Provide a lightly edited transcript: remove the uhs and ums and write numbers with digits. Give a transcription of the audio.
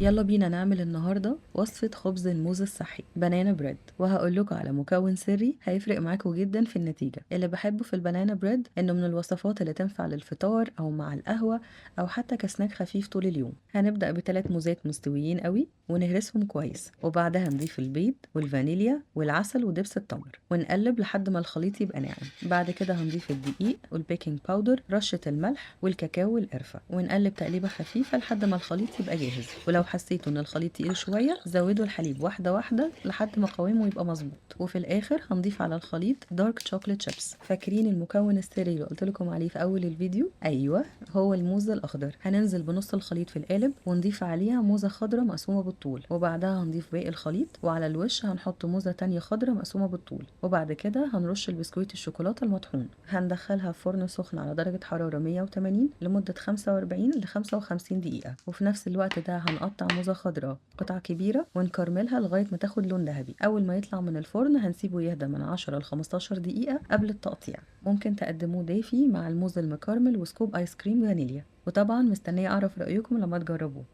يلا بينا نعمل النهاردة وصفة خبز الموز الصحي بنانا بريد، وهقول لكم على مكون سري هيفرق معاكم جدا في النتيجة. اللي بحبه في البنانا بريد انه من الوصفات اللي تنفع للفطار او مع القهوة او حتى كسناك خفيف طول اليوم. هنبدأ بثلاث موزات مستويين قوي ونهرسهم كويس، وبعدها نضيف البيض والفانيليا والعسل ودبس التمر ونقلب لحد ما الخليط يبقى ناعم. بعد كده هنضيف الدقيق والبيكنج باودر، رشة الملح والكاكاو والقرفة، ونقلب تقليبة خفيفة لحد ما الخليط يبقى جاهز. ولو حسيتوا ان الخليط تقيل شويه زودوا الحليب واحده واحده لحد ما قوامه يبقى مظبوط. وفي الاخر هنضيف على الخليط دارك شوكليت شيبس. فاكرين المكون السري اللي قلت لكم عليه في اول الفيديو؟ ايوه، هو الموز الاخضر. هننزل بنص الخليط في القالب ونضيف عليها موزه خضراء مقسومه بالطول، وبعدها هنضيف باقي الخليط، وعلى الوش هنحط موزه تانية خضراء مقسومه بالطول، وبعد كده هنرش البسكويت الشوكولاته المطحون. هندخلها في فرن سخن على درجه حراره 180 لمده 45 ل 55 دقيقه، وفي نفس الوقت ده هنقطع موزة خضراء قطع كبيرة ونكرملها لغاية ما تاخد لون ذهبي. أول ما يطلع من الفرن هنسيبه يهدى من 10 ل 15 دقيقة قبل التقطيع. ممكن تقدموه دافي مع الموز المكرمل وسكوب آيس كريم فانيليا. وطبعا مستنية أعرف رأيكم لما تجربوه.